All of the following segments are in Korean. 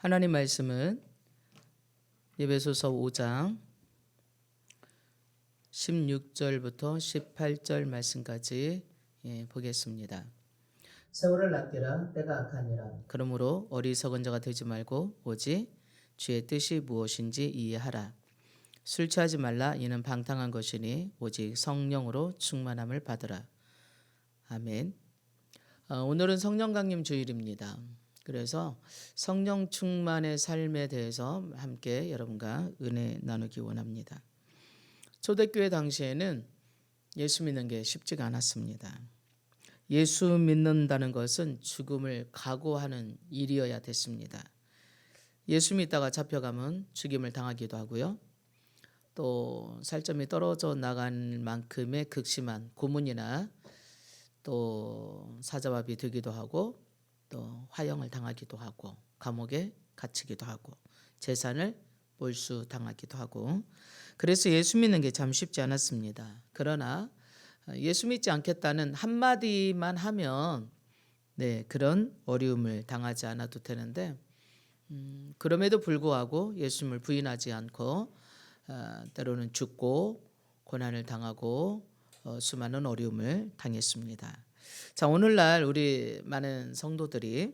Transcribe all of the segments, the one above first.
하나님 말씀은 에베소서 5장 16절부터 18절 말씀까지 보겠습니다. 세월을 아끼라 때가 악하니라. 그러므로 어리석은 자가 되지 말고 오직 주의 뜻이 무엇인지 이해하라. 술 취하지 말라. 이는 방탕한 것이니 오직 성령으로 충만함을 받으라. 아멘. 오늘은 성령 강림 주일입니다. 그래서 성령 충만의 삶에 대해서 함께 여러분과 은혜 나누기 원합니다. 초대교회 당시에는 예수 믿는 게 쉽지가 않았습니다. 예수 믿는다는 것은 죽음을 각오하는 일이어야 됐습니다. 예수 믿다가 잡혀가면 죽임을 당하기도 하고요. 또 살점이 떨어져 나간 만큼의 극심한 고문이나 또 사자밥이 되기도 하고 또 화형을 당하기도 하고 감옥에 갇히기도 하고 재산을 몰수당하기도 하고, 그래서 예수 믿는 게 참 쉽지 않았습니다. 그러나 예수 믿지 않겠다는 한마디만 하면 그런 어려움을 당하지 않아도 되는데, 그럼에도 불구하고 예수님을 부인하지 않고 때로는 죽고 고난을 당하고 수많은 어려움을 당했습니다. 자, 오늘날 우리 많은 성도들이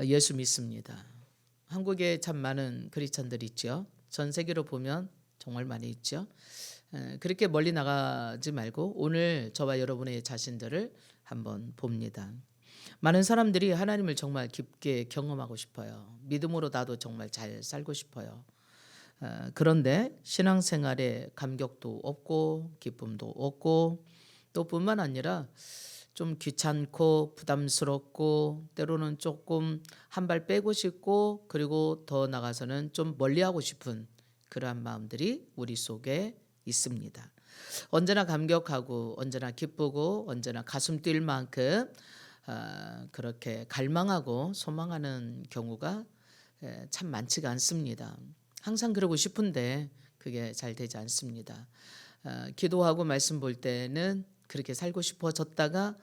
예수 믿습니다. 한국에 참 많은 크리스찬들이 있죠. 전 세계로 보면 정말 많이 있죠. 그렇게 멀리 나가지 말고 오늘 저와 여러분의 자신들을 한번 봅니다. 많은 사람들이 하나님을 정말 깊게 경험하고 싶어요. 믿음으로 나도 정말 잘 살고 싶어요. 그런데 신앙생활에 감격도 없고 기쁨도 없고, 또 뿐만 아니라 좀 귀찮고 부담스럽고 때로는 조금 한 발 빼고 싶고, 그리고 더 나가서는 좀 멀리하고 싶은 그러한 마음들이 우리 속에 있습니다. 언제나 감격하고 언제나 기쁘고 언제나 가슴 뛸 만큼 그렇게 갈망하고 소망하는 경우가 참 많지가 않습니다. 항상 그러고 싶은데 그게 잘 되지 않습니다. 기도하고 말씀 볼 때는 그렇게 살고 싶어졌다가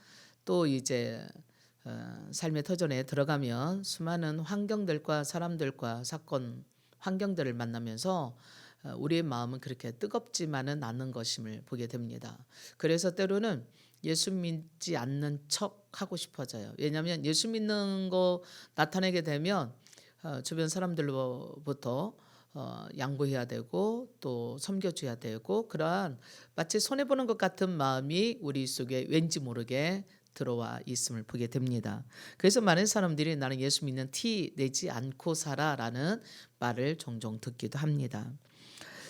또 이제 삶의 터전에 들어가면 수많은 환경들과 사람들과 사건 환경들을 만나면서 우리의 마음은 그렇게 뜨겁지만은 않은 것임을 보게 됩니다. 그래서 때로는 예수 믿지 않는 척 하고 싶어져요. 왜냐하면 예수 믿는 거 나타내게 되면 주변 사람들로부터 양보해야 되고 또 섬겨줘야 되고, 그러한 마치 손해보는 것 같은 마음이 우리 속에 왠지 모르게 들어와 있음을 보게 됩니다. 그래서 많은 사람들이 나는 예수 믿는 티 내지 않고 살아라는 말을 종종 듣기도 합니다.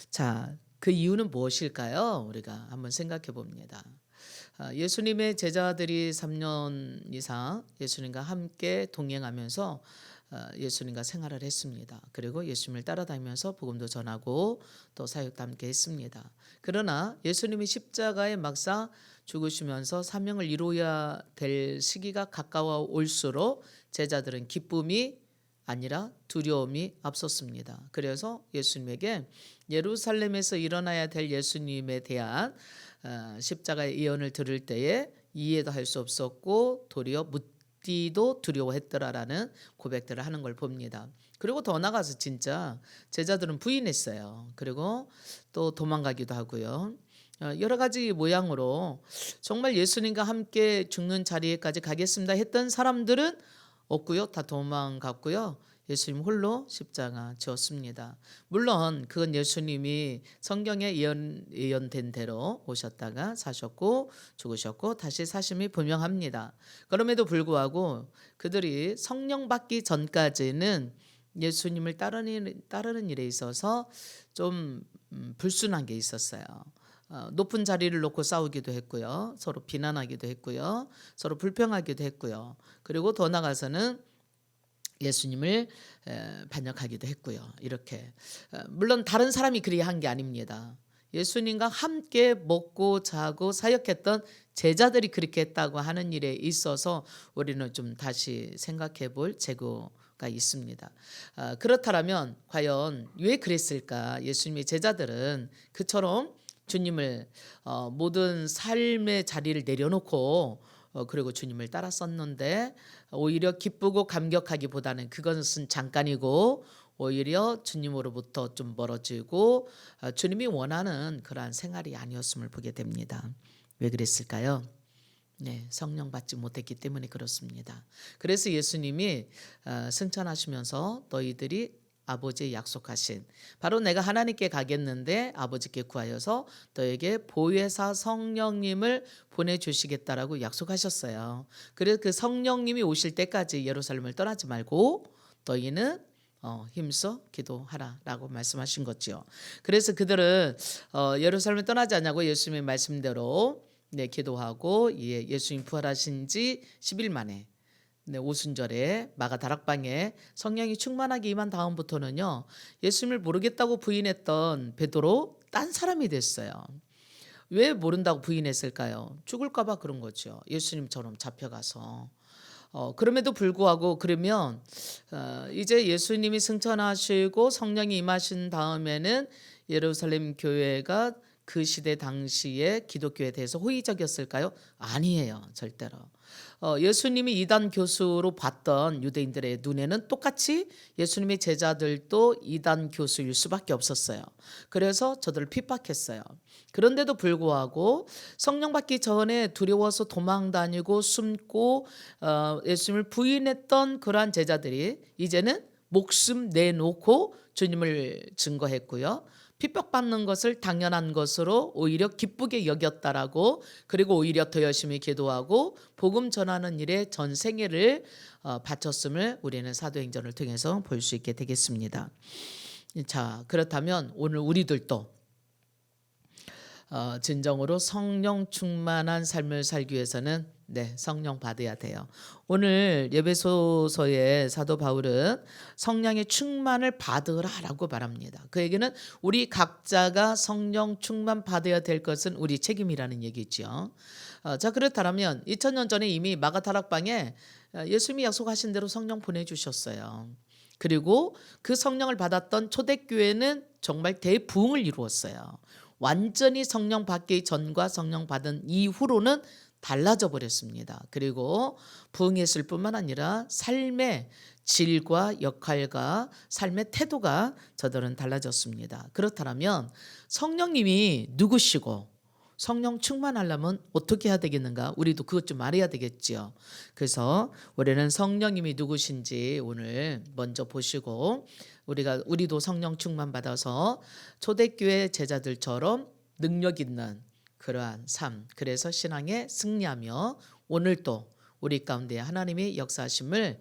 자, 그 이유는 무엇일까요? 우리가 한번 생각해 봅니다. 예수님의 제자들이 3년 이상 예수님과 함께 동행하면서 예수님과 생활을 했습니다. 그리고 예수님을 따라다니면서 복음도 전하고 또 사역도 함께 했습니다. 그러나 예수님이 십자가에 막상 죽으시면서 사명을 이루어야 될 시기가 가까워 올수록 제자들은 기쁨이 아니라 두려움이 앞섰습니다. 그래서 예수님에게 예루살렘에서 일어나야 될 예수님에 대한 십자가의 예언을 들을 때에 이해도 할 수 없었고 도리어 묻기도 두려워했더라라는 고백들을 하는 걸 봅니다. 그리고 더 나가서 진짜 제자들은 부인했어요. 그리고 또 도망가기도 하고요. 여러 가지 모양으로 정말 예수님과 함께 죽는 자리에까지 가겠습니다 했던 사람들은 없고요. 다 도망갔고요. 예수님 홀로 십자가 지었습니다. 물론 그건 예수님이 성경에 예언된 대로 오셨다가 사셨고 죽으셨고 다시 사심이 분명합니다. 그럼에도 불구하고 그들이 성령 받기 전까지는 예수님을 따르는 일에 있어서 좀 불순한 게 있었어요. 높은 자리를 놓고 싸우기도 했고요. 서로 비난하기도 했고요. 서로 불평하기도 했고요. 그리고 더 나가서는 예수님을 반역하기도 했고요. 이렇게 물론 다른 사람이 그리 한 게 아닙니다. 예수님과 함께 먹고 자고 사역했던 제자들이 그렇게 했다고 하는 일에 있어서 우리는 좀 다시 생각해 볼 재고가 있습니다. 그렇다면 과연 왜 그랬을까? 예수님의 제자들은 그처럼 주님을 모든 삶의 자리를 내려놓고 그리고 주님을 따랐었는데 오히려 기쁘고 감격하기보다는 그것은 잠깐이고 오히려 주님으로부터 좀 멀어지고 주님이 원하는 그러한 생활이 아니었음을 보게 됩니다. 왜 그랬을까요? 네, 성령 받지 못했기 때문에 그렇습니다. 그래서 예수님이 승천하시면서 너희들이 아버지의 약속하신 바로 내가 하나님께 가겠는데 아버지께 구하여서 너에게 보혜사 성령님을 보내주시겠다라고 약속하셨어요. 그래서 그 성령님이 오실 때까지 예루살렘을 떠나지 말고 너희는 힘써 기도하라라고 말씀하신 거죠. 그래서 그들은 예루살렘을 떠나지 않냐고 예수님의 말씀대로 네, 기도하고 예수님 부활하신 지 10일 만에 네, 오순절에 마가 다락방에 성령이 충만하게 임한 다음부터는요. 예수님을 모르겠다고 부인했던 베드로 딴 사람이 됐어요. 왜 모른다고 부인했을까요? 죽을까 봐 그런 거죠. 예수님처럼 잡혀가서. 그럼에도 불구하고 그러면 이제 예수님이 승천하시고 성령이 임하신 다음에는 예루살렘 교회가 그 시대 당시에 기독교에 대해서 호의적이었을까요? 아니에요. 절대로. 예수님이 이단 교수로 봤던 유대인들의 눈에는 똑같이 예수님의 제자들도 이단 교수일 수밖에 없었어요. 그래서 저들을 핍박했어요. 그런데도 불구하고 성령 받기 전에 두려워서 도망 다니고 숨고 예수님을 부인했던 그러한 제자들이 이제는 목숨 내놓고 주님을 증거했고요. 핍박받는 것을 당연한 것으로 오히려 기쁘게 여겼다라고 그리고 오히려 더 열심히 기도하고 복음 전하는 일에 전 생애를 바쳤음을 우리는 사도행전을 통해서 볼 수 있게 되겠습니다. 자, 그렇다면 오늘 우리들도 진정으로 성령 충만한 삶을 살기 위해서는 네, 성령 받아야 돼요. 오늘 에베소서의 사도 바울은 성령의 충만을 받으라라고 말합니다. 그 얘기는 우리 각자가 성령 충만 받아야 될 것은 우리 책임이라는 얘기죠. 자, 그렇다면 2000년 전에 이미 마가 다락방에 예수님이 약속하신 대로 성령 보내주셨어요. 그리고 그 성령을 받았던 초대교회는 정말 대부흥을 이루었어요. 완전히 성령 받기 전과 성령 받은 이후로는 달라져 버렸습니다. 그리고 부흥했을 뿐만 아니라 삶의 질과 역할과 삶의 태도가 저들은 달라졌습니다. 그렇다면 성령님이 누구시고 성령 충만하려면 어떻게 해야 되겠는가? 우리도 그것 좀 알아야 되겠지요. 그래서 우리는 성령님이 누구신지 오늘 먼저 보시고 우리도 성령 충만 받아서 초대교회 제자들처럼 능력 있는 그러한 삶, 그래서 신앙에 승리하며 오늘도 우리 가운데 하나님의 역사하심에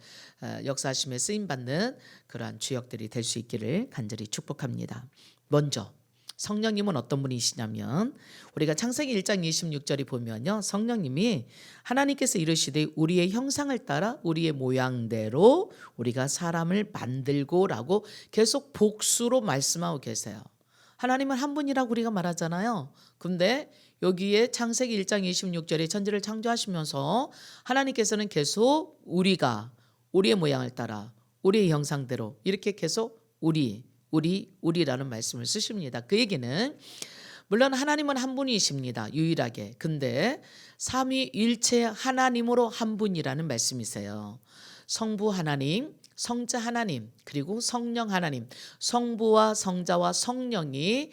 쓰임 받는 그러한 주역들이 될 수 있기를 간절히 축복합니다. 먼저 성령님은 어떤 분이시냐면 우리가 창세기 1장 26절이 보면요. 성령님이 하나님께서 이르시되 우리의 형상을 따라 우리의 모양대로 우리가 사람을 만들고라고 계속 복수로 말씀하고 계세요. 하나님은 한 분이라고 우리가 말하잖아요. 근데 여기에 창세기 1장 26절에 천지를 창조하시면서 하나님께서는 계속 우리의 모양을 따라 우리의 형상대로 이렇게 계속 우리라는 말씀을 쓰십니다. 그 얘기는 물론 하나님은 한 분이십니다. 유일하게. 근데 삼위일체 하나님으로 한 분이라는 말씀이세요. 성부 하나님, 성자 하나님, 그리고 성령 하나님, 성부와 성자와 성령이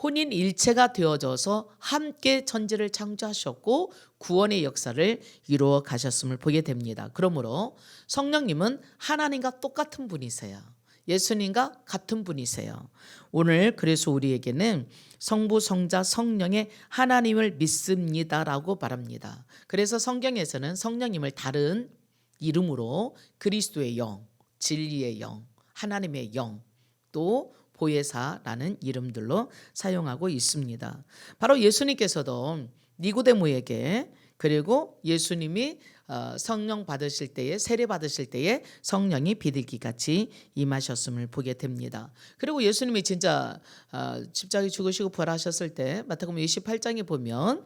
혼인일체가 되어져서 함께 천지를 창조하셨고 구원의 역사를 이루어 가셨음을 보게 됩니다. 그러므로 성령님은 하나님과 똑같은 분이세요. 예수님과 같은 분이세요. 오늘 그래서 우리에게는 성부, 성자, 성령의 하나님을 믿습니다라고 말합니다. 그래서 성경에서는 성령님을 다른 이름으로 그리스도의 영, 진리의 영, 하나님의 영, 또 보혜사라는 이름들로 사용하고 있습니다. 바로 예수님께서도 니고데모에게 그리고 예수님이 성령 받으실 때에 세례 받으실 때에 성령이 비둘기같이 임하셨음을 보게 됩니다. 그리고 예수님이 진짜 십자가에 죽으시고 부활하셨을 때 마태복음 28장에 보면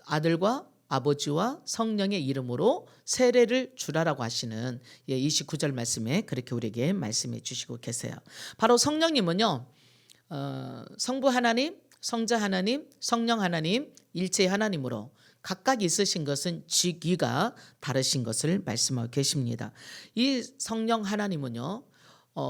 아들과 아버지와 성령의 이름으로 세례를 주라라고 하시는 29절 말씀에 그렇게 우리에게 말씀해 주시고 계세요. 바로 성령님은요. 성부 하나님, 성자 하나님, 성령 하나님, 일체의 하나님으로 각각 있으신 것은 직위가 다르신 것을 말씀하고 계십니다. 이 성령 하나님은요,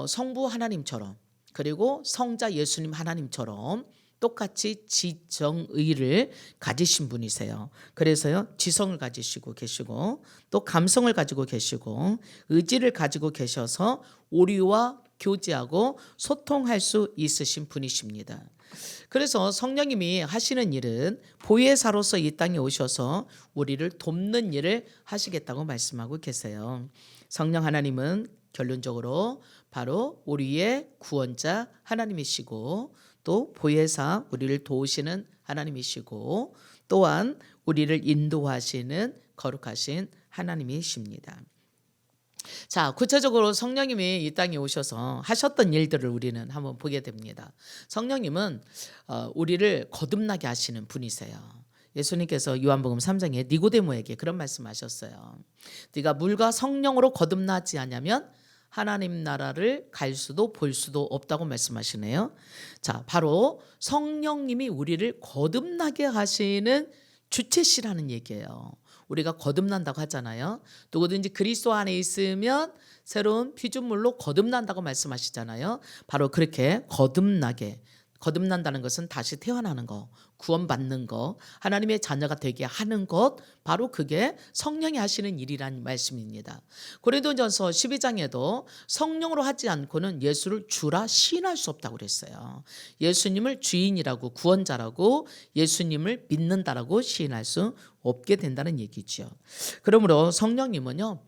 성부 하나님처럼 그리고 성자 예수님 하나님처럼 똑같이 지정의를 가지신 분이세요. 그래서요, 지성을 가지시고 계시고 또 감성을 가지고 계시고 의지를 가지고 계셔서 우리와 교제하고 소통할 수 있으신 분이십니다. 그래서 성령님이 하시는 일은 보혜사로서 이 땅에 오셔서 우리를 돕는 일을 하시겠다고 말씀하고 계세요. 성령 하나님은 결론적으로 바로 우리의 구원자 하나님이시고 또 보혜사 우리를 도우시는 하나님이시고 또한 우리를 인도하시는 거룩하신 하나님이십니다. 자, 구체적으로 성령님이 이 땅에 오셔서 하셨던 일들을 우리는 한번 보게 됩니다. 성령님은 우리를 거듭나게 하시는 분이세요. 예수님께서 요한복음 3장에 니고데모에게 그런 말씀하셨어요. 네가 물과 성령으로 거듭나지 않으면 하나님 나라를 갈 수도 볼 수도 없다고 말씀하시네요. 자, 바로 성령님이 우리를 거듭나게 하시는 주체시라는 얘기예요. 우리가 거듭난다고 하잖아요. 누구든지 그리스도 안에 있으면 새로운 피조물로 거듭난다고 말씀하시잖아요. 바로 그렇게 거듭난다는 것은 다시 태어나는 거, 구원받는 거, 하나님의 자녀가 되게 하는 것, 바로 그게 성령이 하시는 일이란 말씀입니다. 고린도전서 12장에도 성령으로 하지 않고는 예수를 주라 시인할 수 없다고 그랬어요. 예수님을 주인이라고, 구원자라고, 예수님을 믿는다라고 시인할 수 없게 된다는 얘기죠. 그러므로 성령님은요,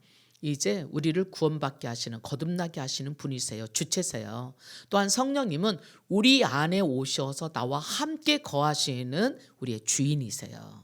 이제 우리를 구원받게 하시는, 거듭나게 하시는 분이세요. 주체세요. 또한 성령님은 우리 안에 오셔서 나와 함께 거하시는 우리의 주인이세요.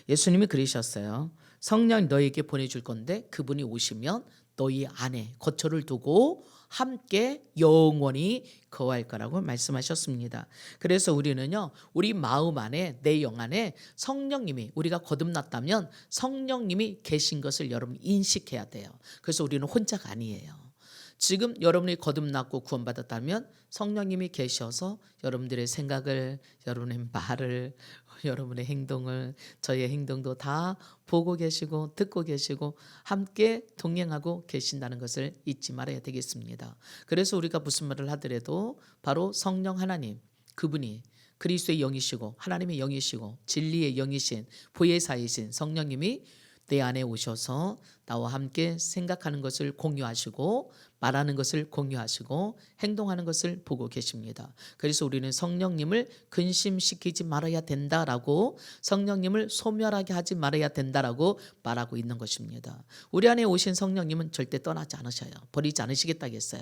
예수님이 그러셨어요. 성령 너희에게 보내줄 건데 그분이 오시면 너희 안에 거처를 두고 함께 영원히 거할 거라고 말씀하셨습니다. 그래서 우리는요, 우리 마음 안에, 내 영 안에 성령님이, 우리가 거듭났다면 성령님이 계신 것을 여러분 인식해야 돼요. 그래서 우리는 혼자가 아니에요. 지금 여러분이 거듭났고 구원받았다면 성령님이 계셔서 여러분들의 생각을, 여러분의 말을, 여러분의 행동을, 저의 행동도 다 보고 계시고 듣고 계시고 함께 동행하고 계신다는 것을 잊지 말아야 되겠습니다. 그래서 우리가 무슨 말을 하더라도 바로 성령 하나님, 그분이 그리스도의 영이시고 하나님의 영이시고 진리의 영이신 보혜사이신 성령님이 내 안에 오셔서 나와 함께 생각하는 것을 공유하시고 말하는 것을 공유하시고 행동하는 것을 보고 계십니다. 그래서 우리는 성령님을 근심시키지 말아야 된다라고, 성령님을 소멸하게 하지 말아야 된다라고 말하고 있는 것입니다. 우리 안에 오신 성령님은 절대 떠나지 않으셔요. 버리지 않으시겠다고 했어요.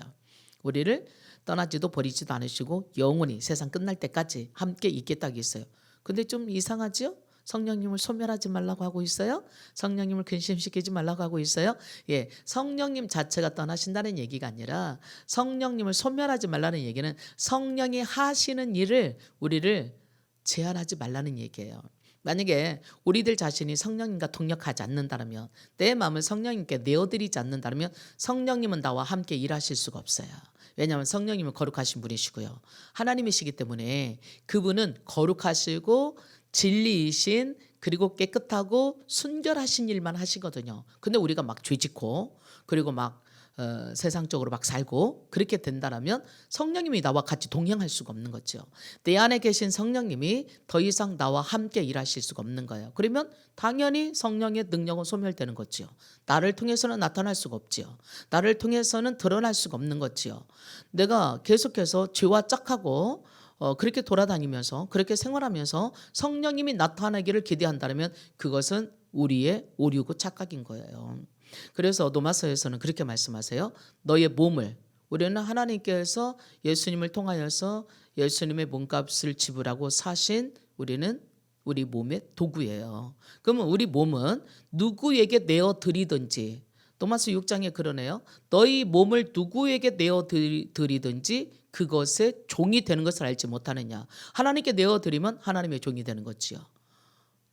우리를 떠나지도 버리지도 않으시고 영원히 세상 끝날 때까지 함께 있겠다고 했어요. 근데 좀 이상하죠? 성령님을 소멸하지 말라고 하고 있어요. 성령님을 근심시키지 말라고 하고 있어요. 예, 성령님 자체가 떠나신다는 얘기가 아니라 성령님을 소멸하지 말라는 얘기는 성령이 하시는 일을 우리를 제한하지 말라는 얘기예요. 만약에 우리들 자신이 성령님과 동역하지 않는다면, 내 마음을 성령님께 내어드리지 않는다면 성령님은 나와 함께 일하실 수가 없어요. 왜냐하면 성령님은 거룩하신 분이시고요. 하나님이시기 때문에 그분은 거룩하시고 진리이신, 그리고 깨끗하고 순결하신 일만 하시거든요. 근데 우리가 막 죄짓고 그리고 막 세상적으로 막 살고 그렇게 된다면 성령님이 나와 같이 동행할 수가 없는 거죠. 내 안에 계신 성령님이 더 이상 나와 함께 일하실 수가 없는 거예요. 그러면 당연히 성령의 능력은 소멸되는 거죠. 나를 통해서는 나타날 수가 없지요. 나를 통해서는 드러날 수가 없는 거지요. 내가 계속해서 죄와 짝하고 그렇게 돌아다니면서 그렇게 생활하면서 성령님이 나타나기를 기대한다면 그것은 우리의 오류고 착각인 거예요. 그래서 로마서에서는 그렇게 말씀하세요. 너의 몸을, 우리는 하나님께서 예수님을 통하여서 예수님의 몸값을 지불하고 사신 우리는 우리 몸의 도구예요. 그러면 우리 몸은 누구에게 내어드리든지, 로마서 6장에 그러네요. 너희 몸을 누구에게 내어드리든지 그것의 종이 되는 것을 알지 못하느냐. 하나님께 내어드리면 하나님의 종이 되는 거지요.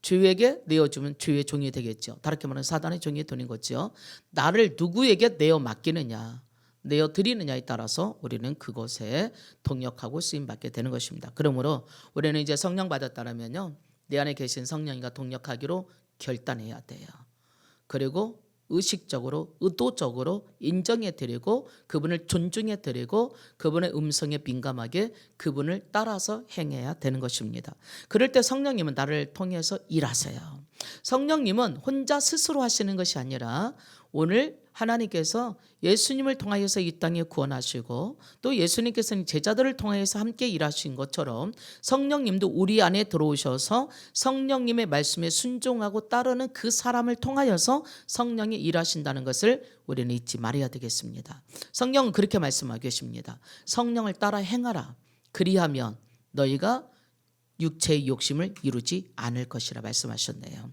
주에게 내어주면 주의 종이 되겠죠. 다르게 말하면 사단의 종이 되는 거죠. 나를 누구에게 내어 맡기느냐, 내어 드리느냐에 따라서 우리는 그것에 동역하고 쓰임받게 되는 것입니다. 그러므로 우리는 이제 성령 받았다면요, 내 안에 계신 성령과 동역하기로 결단해야 돼요. 그리고 의식적으로 의도적으로 인정해 드리고 그분을 존중해 드리고 그분의 음성에 민감하게 그분을 따라서 행해야 되는 것입니다. 그럴 때 성령님은 나를 통해서 일하세요. 성령님은 혼자 스스로 하시는 것이 아니라 오늘 하나님께서 예수님을 통하여서 이 땅에 구원하시고 또 예수님께서는 제자들을 통하여서 함께 일하신 것처럼 성령님도 우리 안에 들어오셔서 성령님의 말씀에 순종하고 따르는 그 사람을 통하여서 성령이 일하신다는 것을 우리는 잊지 말아야 되겠습니다. 성령은 그렇게 말씀하고 계십니다. 성령을 따라 행하라. 그리하면 너희가 육체의 욕심을 이루지 않을 것이라 말씀하셨네요.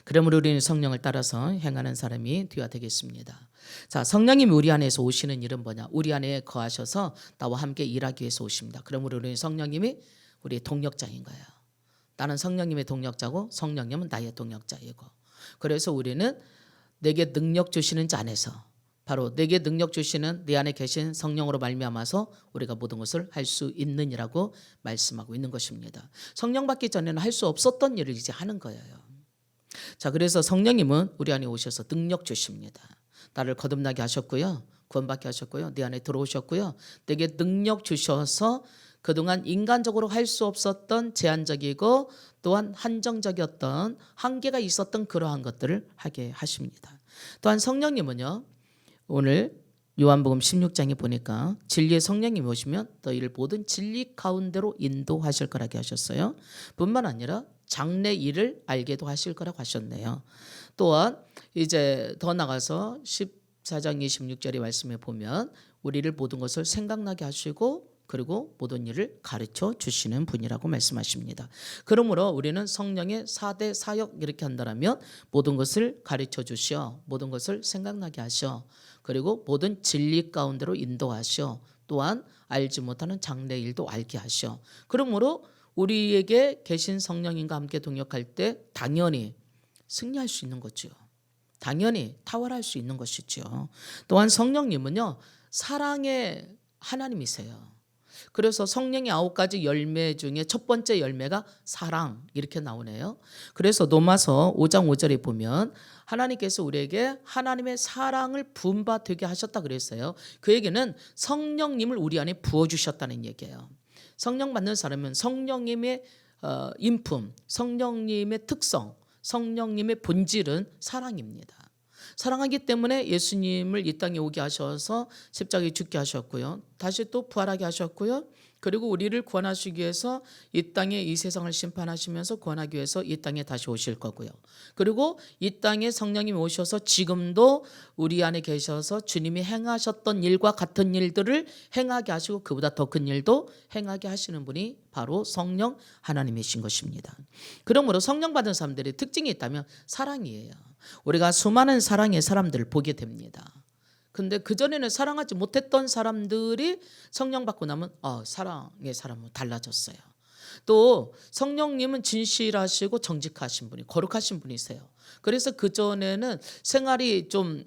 그러므로 우리는 성령을 따라서 행하는 사람이 되어야 되겠습니다. 자, 성령님이 우리 안에서 오시는 일은 뭐냐? 우리 안에 거하셔서 나와 함께 일하기 위해서 오십니다. 그러므로 우리는 성령님이 우리의 동력자인 거예요. 나는 성령님의 동력자고 성령님은 나의 동력자이고, 그래서 우리는 내게 능력 주시는 자 안에서 바로 내게 능력 주시는 내 안에 계신 성령으로 말미암아서 우리가 모든 것을 할 수 있느니라고 말씀하고 있는 것입니다. 성령 받기 전에는 할 수 없었던 일을 이제 하는 거예요. 자, 그래서 성령님은 우리 안에 오셔서 능력 주십니다. 나를 거듭나게 하셨고요, 구원받게 하셨고요, 내 안에 들어오셨고요, 내게 능력 주셔서 그동안 인간적으로 할 수 없었던 제한적이고 또한 한정적이었던 한계가 있었던 그러한 것들을 하게 하십니다. 또한 성령님은요, 오늘 요한복음 16장에 보니까 진리의 성령님이 오시면 너희를 모든 진리 가운데로 인도하실 거라고 하셨어요. 뿐만 아니라 장래 일을 알게도 하실 거라고 하셨네요. 또한 이제 더 나가서 14장 26절의 말씀에 보면 우리를 모든 것을 생각나게 하시고 그리고 모든 일을 가르쳐 주시는 분이라고 말씀하십니다. 그러므로 우리는 성령의 4대 사역 이렇게 한다면 모든 것을 가르쳐 주시어 모든 것을 생각나게 하셔 그리고 모든 진리 가운데로 인도하셔 또한 알지 못하는 장래 일도 알게 하셔. 그러므로 우리에게 계신 성령님과 함께 동역할 때 당연히 승리할 수 있는 거죠. 당연히 탁월할 수 있는 것이죠. 또한 성령님은요, 사랑의 하나님이세요. 그래서 성령의 9가지 열매 중에 첫 번째 열매가 사랑 이렇게 나오네요. 그래서 로마서 5장 5절에 보면 하나님께서 우리에게 하나님의 사랑을 부음바 되게 하셨다 그랬어요. 그 얘기는 성령님을 우리 안에 부어주셨다는 얘기예요. 성령 받는 사람은 성령님의 인품, 성령님의 특성, 성령님의 본질은 사랑입니다. 사랑하기 때문에 예수님을 이 땅에 오게 하셔서 십자가에 죽게 하셨고요, 다시 또 부활하게 하셨고요, 그리고 우리를 구원하시기 위해서 이 땅에 이 세상을 심판하시면서 구원하기 위해서 이 땅에 다시 오실 거고요. 그리고 이 땅에 성령님이 오셔서 지금도 우리 안에 계셔서 주님이 행하셨던 일과 같은 일들을 행하게 하시고 그보다 더 큰 일도 행하게 하시는 분이 바로 성령 하나님이신 것입니다. 그러므로 성령 받은 사람들의 특징이 있다면 사랑이에요. 우리가 수많은 사랑의 사람들을 보게 됩니다. 근데 그전에는 사랑하지 못했던 사람들이 성령 받고 나면 사랑의 사람은 달라졌어요. 또 성령님은 진실하시고 정직하신 분이 거룩하신 분이세요. 그래서 그전에는 생활이 좀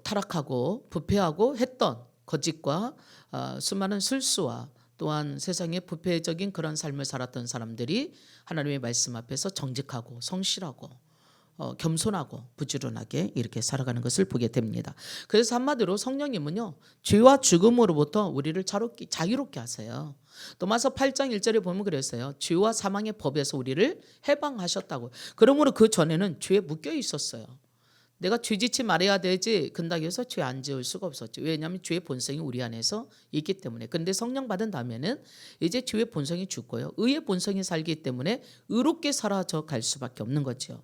타락하고 부패하고 했던 거짓과 수많은 술수와 또한 세상의 부패적인 그런 삶을 살았던 사람들이 하나님의 말씀 앞에서 정직하고 성실하고 겸손하고 부지런하게 이렇게 살아가는 것을 보게 됩니다. 그래서 한마디로 성령님은요, 죄와 죽음으로부터 우리를 자유롭게 하세요. 로마서 8장 1절에 보면 그랬어요. 죄와 사망의 법에서 우리를 해방하셨다고. 그러므로 그 전에는 죄에 묶여 있었어요. 내가 죄 짓지 말아야 되지 근다고 해서 죄 안 지을 수가 없었죠. 왜냐하면 죄의 본성이 우리 안에서 있기 때문에. 그런데 성령 받은 다음에는 이제 죄의 본성이 죽고요, 의의 본성이 살기 때문에 의롭게 사라져 갈 수밖에 없는 거죠.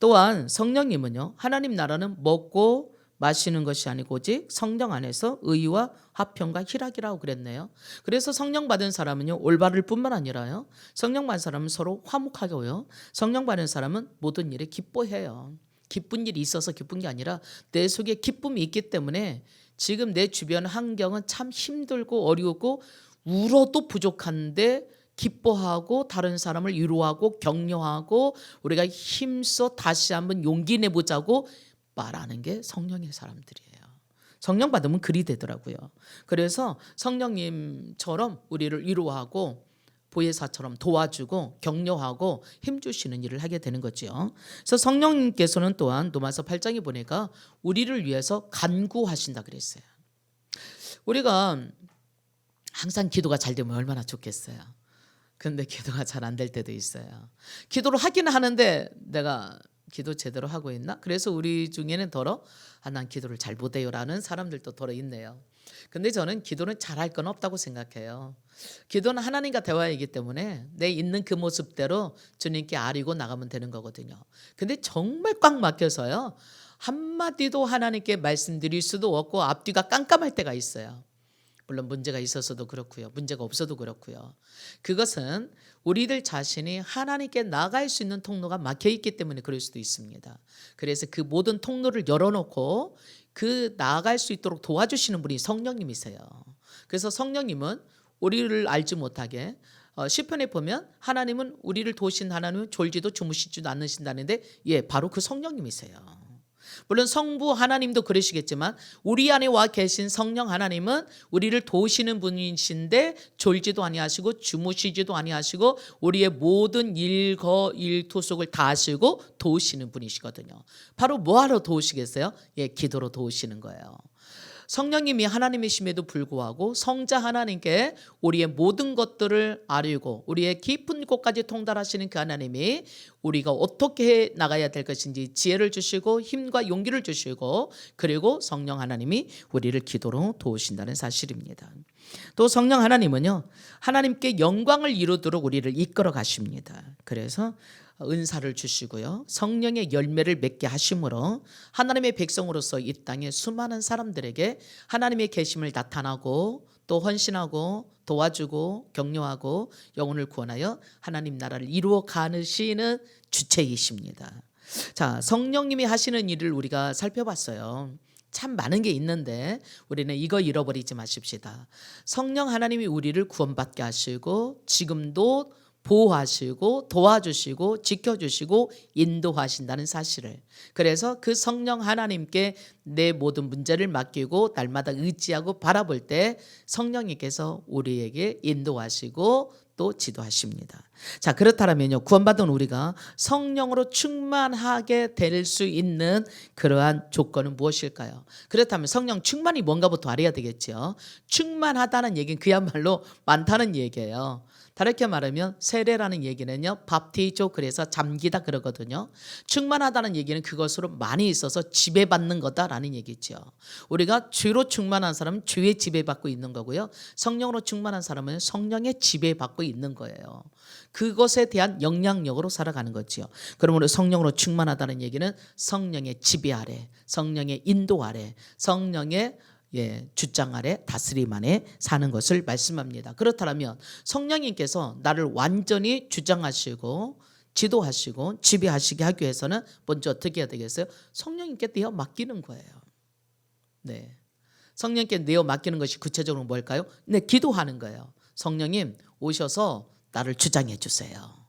또한 성령님은요, 하나님 나라는 먹고 마시는 것이 아니고 오직 성령 안에서 의와 화평과 희락이라고 그랬네요. 그래서 성령 받은 사람은요, 올바를 뿐만 아니라요, 성령 받은 사람은 서로 화목하고요, 성령 받은 사람은 모든 일에 기뻐해요. 기쁜 일이 있어서 기쁜 게 아니라 내 속에 기쁨이 있기 때문에 지금 내 주변 환경은 참 힘들고 어려우고 울어도 부족한데 기뻐하고 다른 사람을 위로하고 격려하고 우리가 힘써 다시 한번 용기 내보자고 말하는 게 성령의 사람들이에요. 성령 받으면 그리 되더라고요. 그래서 성령님처럼 우리를 위로하고 보혜사처럼 도와주고 격려하고 힘주시는 일을 하게 되는 거죠. 그래서 성령님께서는 또한 로마서 8장에 보니까 우리를 위해서 간구하신다 그랬어요. 우리가 항상 기도가 잘 되면 얼마나 좋겠어요. 근데 기도가 잘 안 될 때도 있어요. 기도를 하기는 하는데 내가 기도 제대로 하고 있나? 그래서 우리 중에는 더러 난 기도를 잘 못해요라는 사람들도 더러 있네요. 근데 저는 기도는 잘할 건 없다고 생각해요. 기도는 하나님과 대화이기 때문에 내 있는 그 모습대로 주님께 아뢰고 나가면 되는 거거든요. 근데 정말 꽉 막혀서요, 한마디도 하나님께 말씀드릴 수도 없고 앞뒤가 깜깜할 때가 있어요. 물론 문제가 있어서도 그렇고요, 문제가 없어도 그렇고요. 그것은 우리들 자신이 하나님께 나갈 수 있는 통로가 막혀 있기 때문에 그럴 수도 있습니다. 그래서 그 모든 통로를 열어놓고 그 나아갈 수 있도록 도와주시는 분이 성령님이세요. 그래서 성령님은 우리를 알지 못하게, 시편에 보면 하나님은 우리를 도우신 하나님은 졸지도 주무시지도 않으신다는데, 바로 그 성령님이세요. 물론 성부 하나님도 그러시겠지만 우리 안에 와 계신 성령 하나님은 우리를 도우시는 분이신데 졸지도 아니하시고 주무시지도 아니하시고 우리의 모든 일거일투속을 다 하시고 도우시는 분이시거든요. 바로 뭐하러 도우시겠어요? 기도로 도우시는 거예요. 성령님이 하나님이심에도 불구하고 성자 하나님께 우리의 모든 것들을 아뢰고 우리의 깊은 곳까지 통달하시는 그 하나님이 우리가 어떻게 해 나가야 될 것인지 지혜를 주시고 힘과 용기를 주시고, 그리고 성령 하나님이 우리를 기도로 도우신다는 사실입니다. 또 성령 하나님은요, 하나님께 영광을 이루도록 우리를 이끌어 가십니다. 그래서 은사를 주시고요, 성령의 열매를 맺게 하심으로 하나님의 백성으로서 이 땅에 수많은 사람들에게 하나님의 계심을 나타나고 또 헌신하고 도와주고 격려하고 영혼을 구원하여 하나님 나라를 이루어 가시는 주체이십니다. 자, 성령님이 하시는 일을 우리가 살펴봤어요. 참 많은 게 있는데 우리는 이거 잃어버리지 마십시다. 성령 하나님이 우리를 구원받게 하시고 지금도 보호하시고 도와주시고 지켜주시고 인도하신다는 사실을, 그래서 그 성령 하나님께 내 모든 문제를 맡기고 날마다 의지하고 바라볼 때 성령님께서 우리에게 인도하시고 또 지도하십니다. 자, 그렇다면요, 구원받은 우리가 성령으로 충만하게 될 수 있는 그러한 조건은 무엇일까요? 그렇다면 성령 충만이 뭔가부터 알아야 되겠죠. 충만하다는 얘기는 그야말로 많다는 얘기예요. 다르게 말하면 세례라는 얘기는요, 밥티조, 그래서 잠기다 그러거든요. 충만하다는 얘기는 그것으로 많이 있어서 지배받는 거다라는 얘기죠. 우리가 주로 충만한 사람은 주의 지배받고 있는 거고요, 성령으로 충만한 사람은 성령의 지배받고 있는 거예요. 그것에 대한 영향력으로 살아가는 거죠. 그러므로 성령으로 충만하다는 얘기는 성령의 지배 아래, 성령의 인도 아래, 성령의 주장 아래, 다스림 안에 사는 것을 말씀합니다. 그렇다면 성령님께서 나를 완전히 주장하시고 지도하시고 지배하시게 하기 위해서는 먼저 어떻게 해야 되겠어요? 성령님께 내어 맡기는 거예요. 네, 성령님께 내어 맡기는 것이 구체적으로 뭘까요? 네, 기도하는 거예요. 성령님 오셔서 나를 주장해 주세요.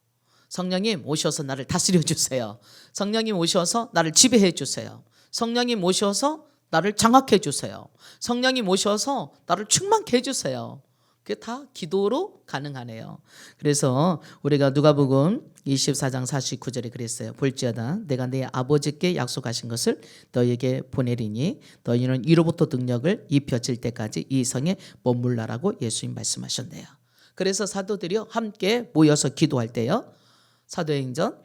성령님 오셔서 나를 다스려 주세요. 성령님 오셔서 나를 지배해 주세요. 성령님 오셔서 나를 장악해 주세요. 성령님 오셔서 나를 충만케 해주세요. 그게 다 기도로 가능하네요. 그래서 우리가 누가복음 24장 49절에 그랬어요. 볼지어다 내가 내 아버지께 약속하신 것을 너희에게 보내리니 너희는 이로부터 능력을 입혀질 때까지 이 성에 머물라라고 예수님 말씀하셨네요. 그래서 사도들이 함께 모여서 기도할 때요, 사도행전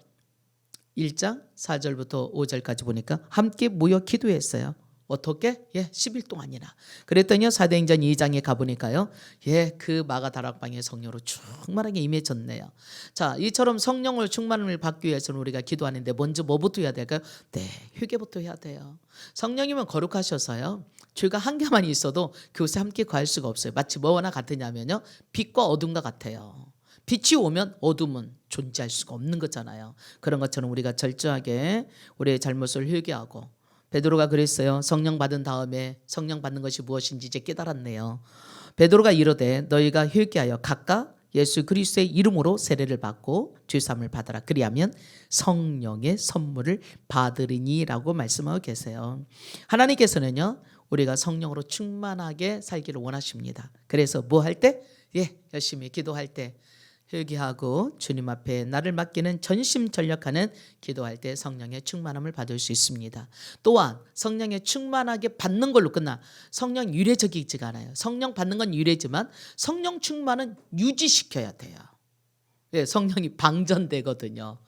1장 4절부터 5절까지 보니까 함께 모여 기도했어요. 어떻게? 10일 동안이나. 그랬더니 사도행전 2장에 가보니까요, 그 마가다락방의 성령으로 충만하게 임해졌네요. 자, 이처럼 성령을 충만을 받기 위해서는 우리가 기도하는데 먼저 뭐부터 해야 될까요? 네, 회개부터 해야 돼요. 성령님은 거룩하셔서요, 죄가 한 개만 있어도 그것에 함께 거할 수가 없어요. 마치 뭐와 같으냐면요, 빛과 어둠과 같아요. 빛이 오면 어둠은 존재할 수가 없는 거잖아요. 그런 것처럼 우리가 철저하게 우리의 잘못을 회개하고, 베드로가 그랬어요. 성령 받은 다음에 성령 받는 것이 무엇인지 이제 깨달았네요. 베드로가 이르되 너희가 회개하여 각각 예수 그리스도의 이름으로 세례를 받고 죄사함을 받아라. 그리하면 성령의 선물을 받으리니라고 말씀하고 계세요. 하나님께서는요, 우리가 성령으로 충만하게 살기를 원하십니다. 그래서 뭐 할 때? 열심히 기도할 때, 회개하고 주님 앞에 나를 맡기는 전심전력하는 기도할 때 성령의 충만함을 받을 수 있습니다. 또한 성령의 충만하게 받는 걸로 끝나 성령 유례적이지가 않아요. 성령 받는 건 유례지만 성령 충만은 유지시켜야 돼요. 예, 성령이 방전되거든요.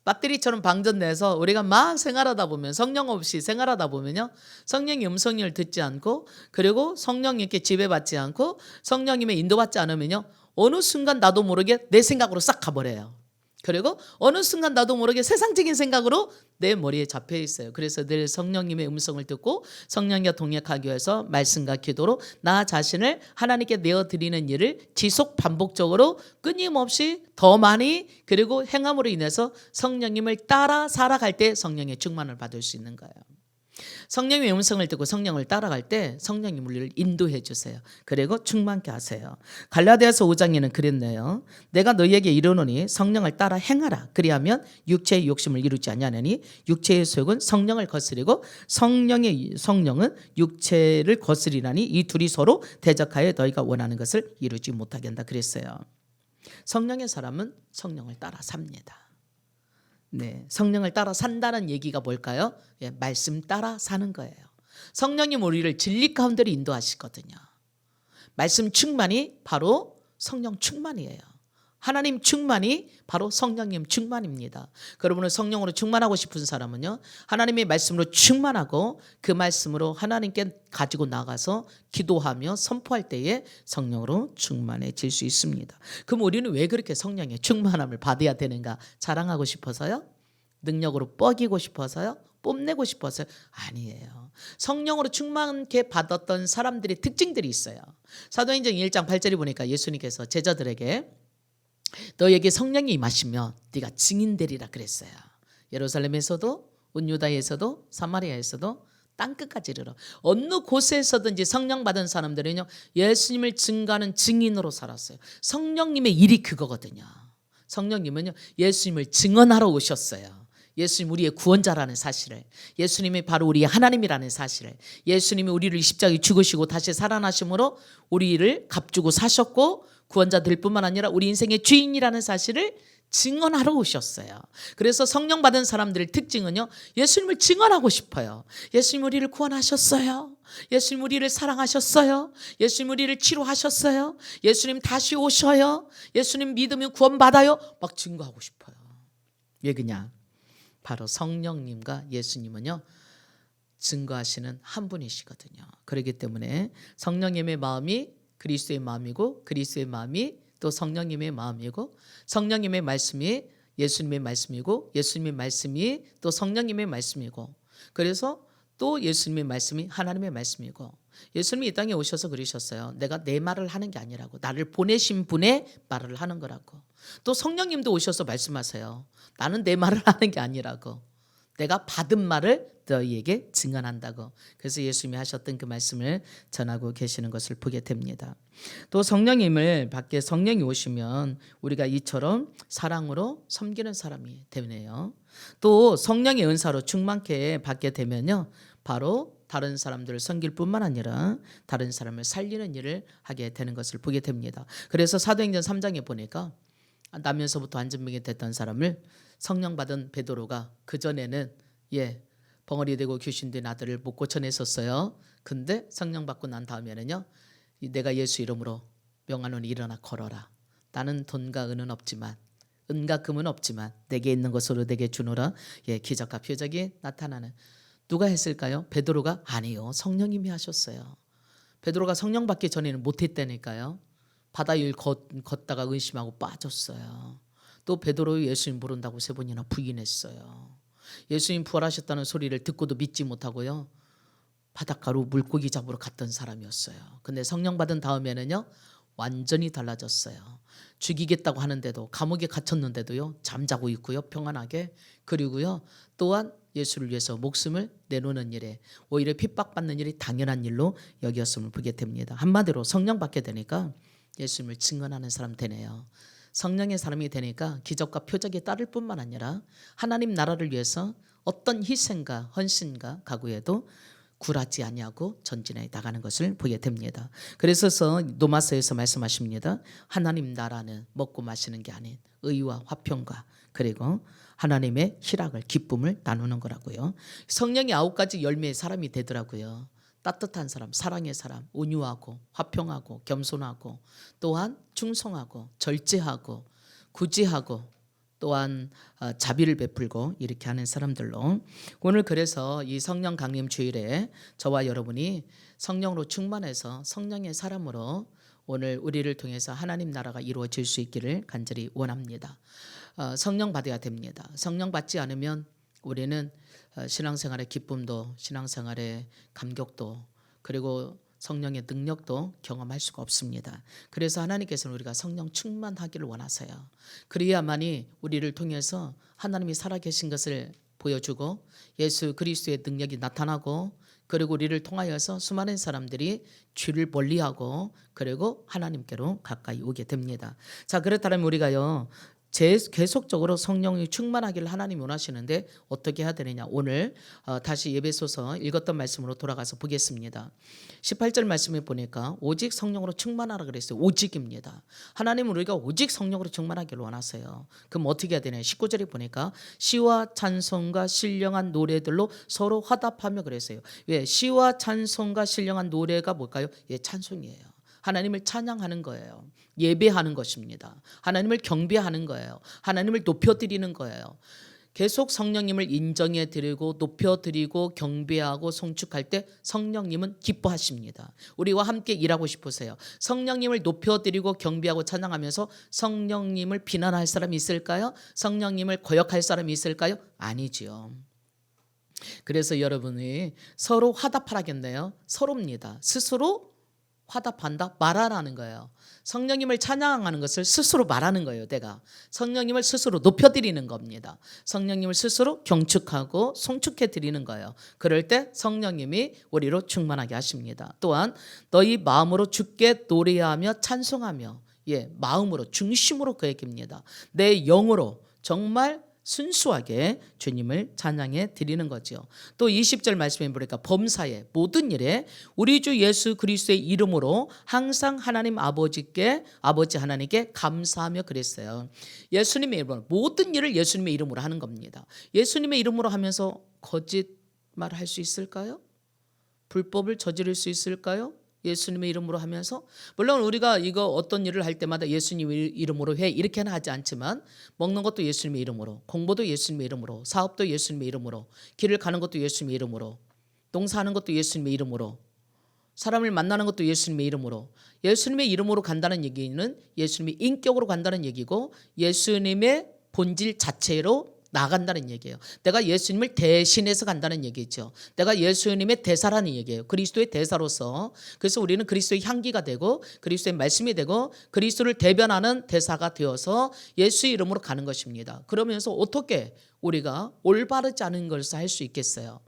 배터리처럼 방전돼서 우리가 막 생활하다 보면 성령 없이 생활하다 보면요, 성령의 음성을 듣지 않고 그리고 성령님께 지배받지 않고 성령님의 인도받지 않으면요, 어느 순간 나도 모르게 내 생각으로 싹 가버려요. 그리고 어느 순간 나도 모르게 세상적인 생각으로 내 머리에 잡혀 있어요. 그래서 늘 성령님의 음성을 듣고 성령과 동역하기 위해서 말씀과 기도로 나 자신을 하나님께 내어드리는 일을 지속 반복적으로 끊임없이 더 많이 그리고 행함으로 인해서 성령님을 따라 살아갈 때 성령의 충만을 받을 수 있는 거예요. 성령의 음성을 듣고 성령을 따라갈 때 성령님 우리를 인도해 주세요. 그리고 충만케 하세요. 갈라디아서 5장에는 그랬네요. 내가 너희에게 이르노니 성령을 따라 행하라. 그리하면 육체의 욕심을 이루지 아니하느니 육체의 소욕은 성령을 거스리고 성령은 육체를 거스리나니 이 둘이 서로 대적하여 너희가 원하는 것을 이루지 못하게 한다 그랬어요. 성령의 사람은 성령을 따라 삽니다. 네, 성령을 따라 산다는 얘기가 뭘까요? 예, 말씀 따라 사는 거예요. 성령님 우리를 진리 가운데로 인도하시거든요. 말씀 충만이 바로 성령 충만이에요. 하나님 충만이 바로 성령님 충만입니다. 여러분은 성령으로 충만하고 싶은 사람은요, 하나님의 말씀으로 충만하고 그 말씀으로 하나님께 가지고 나가서 기도하며 선포할 때에 성령으로 충만해질 수 있습니다. 그럼 우리는 왜 그렇게 성령의 충만함을 받아야 되는가? 자랑하고 싶어서요? 능력으로 뻐기고 싶어서요? 뽐내고 싶어서요? 아니에요. 성령으로 충만케 받았던 사람들의 특징들이 있어요. 사도행전 1장 8절에 보니까 예수님께서 제자들에게 너에게 성령이 임하시면 네가 증인되리라 그랬어요. 예루살렘에서도 온 유다에서도 사마리아에서도 땅끝까지 이르러 어느 곳에서든지 성령 받은 사람들은요, 예수님을 증거하는 증인으로 살았어요. 성령님의 일이 그거거든요. 성령님은요, 예수님을 증언하러 오셨어요. 예수님 우리의 구원자라는 사실을, 예수님이 바로 우리의 하나님이라는 사실을, 예수님이 우리를 십자가에 죽으시고 다시 살아나심으로 우리를 값주고 사셨고 구원자 될 뿐만 아니라 우리 인생의 주인이라는 사실을 증언하러 오셨어요. 그래서 성령 받은 사람들의 특징은요, 예수님을 증언하고 싶어요. 예수님 우리를 구원하셨어요. 예수님 우리를 사랑하셨어요. 예수님 우리를 치료하셨어요. 예수님 다시 오셔요. 예수님 믿으면 구원받아요. 막 증거하고 싶어요. 왜 그냥? 바로 성령님과 예수님은요, 증거하시는 한 분이시거든요. 그렇기 때문에 성령님의 마음이 그리스도의 마음이고 그리스도의 마음이 또 성령님의 마음이고 성령님의 말씀이 예수님의 말씀이고 예수님의 말씀이 또 성령님의 말씀이고 그래서 또 예수님의 말씀이 하나님의 말씀이고 예수님이 이 땅에 오셔서 그러셨어요. 내가 내 말을 하는 게 아니라고 나를 보내신 분의 말을 하는 거라고. 또 성령님도 오셔서 말씀하세요. 나는 내 말을 하는 게 아니라고. 내가 받은 말을 너희에게 증언한다고. 그래서 예수님이 하셨던 그 말씀을 전하고 계시는 것을 보게 됩니다. 또 성령님을 받게 성령이 오시면 우리가 이처럼 사랑으로 섬기는 사람이 되네요. 또 성령의 은사로 충만케 받게 되면요, 바로 다른 사람들을 섬길 뿐만 아니라 다른 사람을 살리는 일을 하게 되는 것을 보게 됩니다. 그래서 사도행전 3장에 보니까 나면서부터 안전병이 됐던 사람을 성령 받은 베드로가 그전에는 벙어리 되고 귀신된 아들을 못 고쳐냈었어요. 근데 성령 받고 난 다음에는요, 내가 예수 이름으로 명하노니 일어나 걸어라. 나는 돈과 은은 없지만 은과 금은 없지만 내게 있는 것으로 내게 주노라. 기적과 표적이 나타나는. 누가 했을까요? 베드로가? 아니요, 성령님이 하셨어요. 베드로가 성령 받기 전에는 못했다니까요. 바다 위를 걷다가 의심하고 빠졌어요. 또 베드로 예수님 모른다고 3번이나 부인했어요. 예수님 부활하셨다는 소리를 듣고도 믿지 못하고요, 바닷가로 물고기 잡으러 갔던 사람이었어요. 근데 성령 받은 다음에는요, 완전히 달라졌어요. 죽이겠다고 하는데도, 감옥에 갇혔는데도요, 잠자고 있고요, 평안하게. 그리고요, 또한 예수를 위해서 목숨을 내놓는 일에 오히려 핍박받는 일이 당연한 일로 여겼음을 보게 됩니다. 한마디로 성령 받게 되니까 예수님을 증언하는 사람 되네요. 성령의 사람이 되니까 기적과 표적이 따를 뿐만 아니라 하나님 나라를 위해서 어떤 희생과 헌신과 각오에도 굴하지 아니하고 전진해 나가는 것을 보게 됩니다. 그래서 노마서에서 말씀하십니다. 하나님 나라는 먹고 마시는 게 아닌 의와 화평과 그리고 하나님의 희락을 기쁨을 나누는 거라고요. 성령이 9가지 열매의 사람이 되더라고요. 따뜻한 사람, 사랑의 사람, 온유하고 화평하고 겸손하고 또한 충성하고 절제하고 구제하고 또한 자비를 베풀고 이렇게 하는 사람들로 오늘 그래서 이 성령 강림 주일에 저와 여러분이 성령으로 충만해서 성령의 사람으로 오늘 우리를 통해서 하나님 나라가 이루어질 수 있기를 간절히 원합니다. 성령 받아야 됩니다. 성령 받지 않으면 우리는 신앙생활의 기쁨도 신앙생활의 감격도 그리고 성령의 능력도 경험할 수가 없습니다. 그래서 하나님께서는 우리가 성령 충만하기를 원하세요. 그래야만이 우리를 통해서 하나님이 살아계신 것을 보여주고 예수 그리스도의 능력이 나타나고 그리고 우리를 통하여서 수많은 사람들이 주를 멀리하고 그리고 하나님께로 가까이 오게 됩니다. 자, 그렇다면 우리가요 계속적으로 성령이 충만하기를 하나님이 원하시는데 어떻게 해야 되느냐. 오늘 다시 예배소서 읽었던 말씀으로 돌아가서 보겠습니다. 18절 말씀에 보니까 오직 성령으로 충만하라 그랬어요. 오직입니다. 하나님은 우리가 오직 성령으로 충만하기를 원하세요. 그럼 어떻게 해야 되냐. 19절에 보니까 시와 찬송과 신령한 노래들로 서로 화답하며 그랬어요. 왜? 시와 찬송과 신령한 노래가 뭘까요? 예, 찬송이에요. 하나님을 찬양하는 거예요. 예배하는 것입니다. 하나님을 경배하는 거예요. 하나님을 높여드리는 거예요. 계속 성령님을 인정해 드리고 높여드리고 경배하고 송축할 때 성령님은 기뻐하십니다. 우리와 함께 일하고 싶으세요. 성령님을 높여드리고 경배하고 찬양하면서 성령님을 비난할 사람이 있을까요? 성령님을 거역할 사람이 있을까요? 아니지요. 그래서 여러분이 서로 화답하라겠네요. 서로입니다. 스스로 화답한다? 말하라는 거예요. 성령님을 찬양하는 것을 스스로 말하는 거예요. 내가 성령님을 스스로 높여드리는 겁니다. 성령님을 스스로 경축하고 송축해 드리는 거예요. 그럴 때 성령님이 우리로 충만하게 하십니다. 또한 너희 마음으로 주께 노래하며 찬송하며 마음으로 중심으로 그 얘기입니다. 내 영으로 정말 순수하게 주님을 찬양해 드리는 거죠. 또 20절 말씀해 보니까 범사에 모든 일에 우리 주 예수 그리스도의 이름으로 항상 하나님 아버지 하나님께 감사하며 그랬어요. 예수님의 이름으로 모든 일을 예수님의 이름으로 하는 겁니다. 예수님의 이름으로 하면서 거짓말 할 수 있을까요? 불법을 저지를 수 있을까요? 예수님의 이름으로 하면서 물론 우리가 이거 어떤 일을 할 때마다 예수님 이름으로 해 이렇게는 하지 않지만 먹는 것도 예수님의 이름으로 공부도 예수님의 이름으로 사업도 예수님의 이름으로 길을 가는 것도 예수님의 이름으로 농사하는 것도 예수님의 이름으로 사람을 만나는 것도 예수님의 이름으로 예수님의 이름으로 간다는 얘기는 예수님의 인격으로 간다는 얘기고 예수님의 본질 자체로 나간다는 얘기예요. 내가 예수님을 대신해서 간다는 얘기죠. 내가 예수님의 대사라는 얘기예요. 그리스도의 대사로서. 그래서 우리는 그리스도의 향기가 되고 그리스도의 말씀이 되고 그리스도를 대변하는 대사가 되어서 예수의 이름으로 가는 것입니다. 그러면서 어떻게 우리가 올바르지 않은 것을 할 수 있겠어요?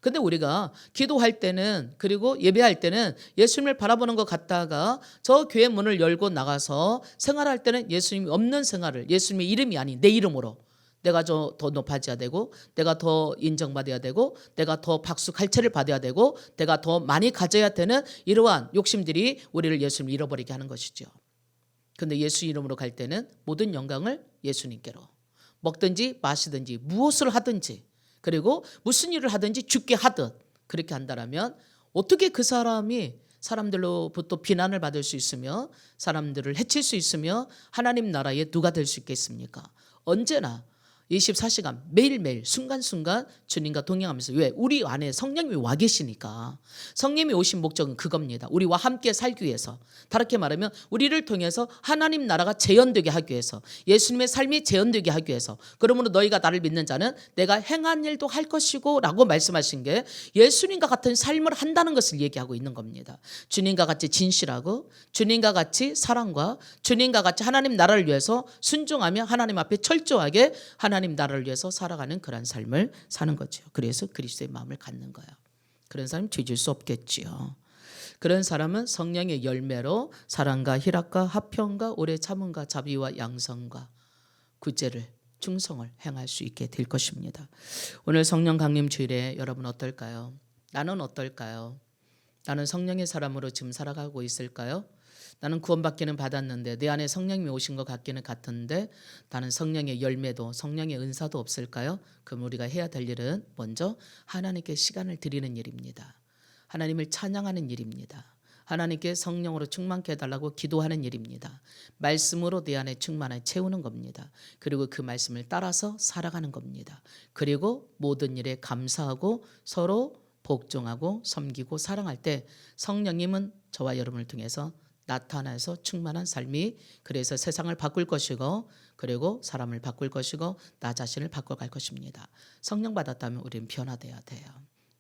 근데 우리가 기도할 때는 그리고 예배할 때는 예수님을 바라보는 것 같다가 저 교회 문을 열고 나가서 생활할 때는 예수님이 없는 생활을 예수님의 이름이 아닌 내 이름으로 내가 더 높아져야 되고 내가 더 인정받아야 되고 내가 더 박수 갈채를 받아야 되고 내가 더 많이 가져야 되는 이러한 욕심들이 우리를 예수님을 잃어버리게 하는 것이죠. 그런데 예수 이름으로 갈 때는 모든 영광을 예수님께로 먹든지 마시든지 무엇을 하든지 그리고 무슨 일을 하든지 주께 하듯 그렇게 한다면 어떻게 그 사람이 사람들로부터 비난을 받을 수 있으며 사람들을 해칠 수 있으며 하나님 나라에 누가 될 수 있겠습니까? 언제나 24시간 매일매일 순간순간 주님과 동행하면서 왜? 우리 안에 성령님이 와 계시니까. 성령님이 오신 목적은 그겁니다. 우리와 함께 살기 위해서. 다르게 말하면 우리를 통해서 하나님 나라가 재현되게 하기 위해서 예수님의 삶이 재현되게 하기 위해서 그러므로 너희가 나를 믿는 자는 내가 행한 일도 할 것이고 라고 말씀하신 게 예수님과 같은 삶을 한다는 것을 얘기하고 있는 겁니다. 주님과 같이 진실하고 주님과 같이 사랑과 주님과 같이 하나님 나라를 위해서 순종하며 하나님 앞에 철저하게 하나님 나라를 위해서 살아가는 그런 삶을 사는 거죠. 그래서 그리스도의 마음을 갖는 거예요. 그런 사람 뒤질 수 없겠지요. 그런 사람은 성령의 열매로 사랑과 희락과 화평과 오래 참음과 자비와 양성과 구제를 충성을 행할 수 있게 될 것입니다. 오늘 성령 강림 주일에 여러분 어떨까요? 나는 어떨까요? 나는 성령의 사람으로 지금 살아가고 있을까요? 나는 구원받기는 받았는데 내 안에 성령님이 오신 것 같기는 같은데 나는 성령의 열매도 성령의 은사도 없을까요? 그럼 우리가 해야 될 일은 먼저 하나님께 시간을 드리는 일입니다. 하나님을 찬양하는 일입니다. 하나님께 성령으로 충만케 해달라고 기도하는 일입니다. 말씀으로 내 안에 충만하게 채우는 겁니다. 그리고 그 말씀을 따라서 살아가는 겁니다. 그리고 모든 일에 감사하고 서로 복종하고 섬기고 사랑할 때 성령님은 저와 여러분을 통해서 나타나서 충만한 삶이 그래서 세상을 바꿀 것이고 그리고 사람을 바꿀 것이고 나 자신을 바꿔갈 것입니다. 성령 받았다면 우리는 변화돼야 돼요.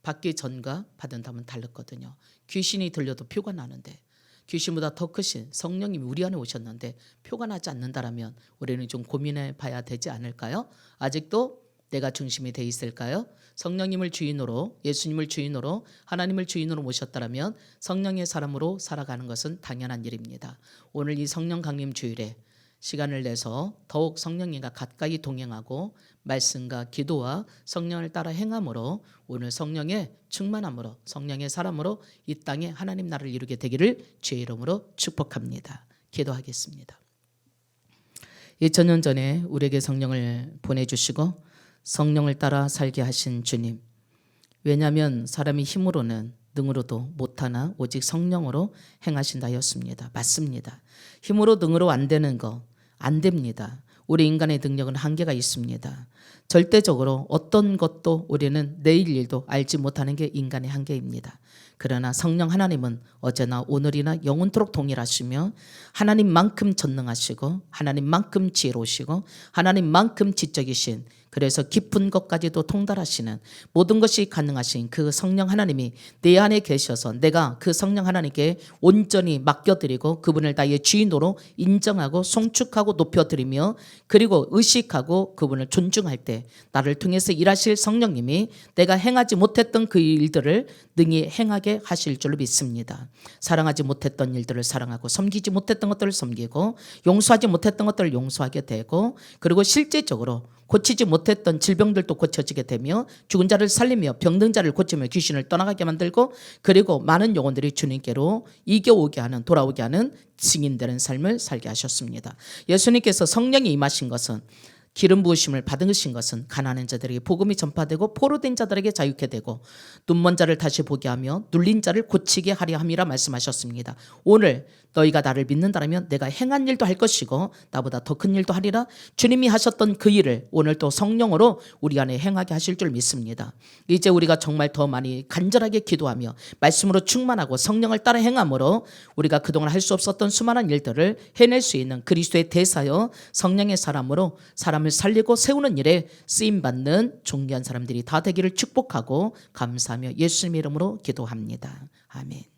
받기 전과 받은 다음은 다르거든요. 귀신이 들려도 표가 나는데 귀신보다 더 크신 성령님이 우리 안에 오셨는데 표가 나지 않는다라면 우리는 좀 고민해 봐야 되지 않을까요? 아직도 내가 중심이 돼 있을까요? 성령님을 주인으로 예수님을 주인으로 하나님을 주인으로 모셨다면 성령의 사람으로 살아가는 것은 당연한 일입니다. 오늘 이 성령 강림 주일에 시간을 내서 더욱 성령님과 가까이 동행하고 말씀과 기도와 성령을 따라 행함으로 오늘 성령의 충만함으로 성령의 사람으로 이 땅에 하나님 나라를 이루게 되기를 주의 이름으로 축복합니다. 기도하겠습니다. 2000년 전에 우리에게 성령을 보내주시고 성령을 따라 살게 하신 주님, 왜냐하면 사람이 힘으로는 능으로도 못하나 오직 성령으로 행하신다 하였습니다. 맞습니다. 힘으로 능으로 안 되는 거 안 됩니다. 우리 인간의 능력은 한계가 있습니다. 절대적으로 어떤 것도 우리는 내일 일도 알지 못하는 게 인간의 한계입니다. 그러나 성령 하나님은 어제나 오늘이나 영원토록 동일하시며 하나님만큼 전능하시고 하나님만큼 지혜로우시고 하나님만큼 지적이신 그래서 깊은 것까지도 통달하시는 모든 것이 가능하신 그 성령 하나님이 내 안에 계셔서 내가 그 성령 하나님께 온전히 맡겨드리고 그분을 나의 주인으로 인정하고 송축하고 높여드리며 그리고 의식하고 그분을 존중할 때 나를 통해서 일하실 성령님이 내가 행하지 못했던 그 일들을 능히 행하게 하실 줄로 믿습니다. 사랑하지 못했던 일들을 사랑하고 섬기지 못했던 것들을 섬기고 용서하지 못했던 것들을 용서하게 되고 그리고 실제적으로 고치지 못했던 질병들도 고쳐지게 되며 죽은 자를 살리며 병든 자를 고치며 귀신을 떠나가게 만들고 그리고 많은 영혼들이 주님께로 이겨오게 하는 돌아오게 하는 증인되는 삶을 살게 하셨습니다. 예수님께서 성령이 임하신 것은 기름 부으심을 받으신 것은 가난한 자들에게 복음이 전파되고 포로된 자들에게 자유케 되고 눈먼 자를 다시 보게 하며 눌린 자를 고치게 하려 함이라 말씀하셨습니다. 오늘 너희가 나를 믿는다면 내가 행한 일도 할 것이고 나보다 더 큰 일도 하리라. 주님이 하셨던 그 일을 오늘 또 성령으로 우리 안에 행하게 하실 줄 믿습니다. 이제 우리가 정말 더 많이 간절하게 기도하며 말씀으로 충만하고 성령을 따라 행함으로 우리가 그동안 할 수 없었던 수많은 일들을 해낼 수 있는 그리스도의 대사여 성령의 사람으로 사람을 살리고 세우는 일에 쓰임받는 존귀한 사람들이 다 되기를 축복하고 감사하며 예수님의 이름으로 기도합니다. 아멘.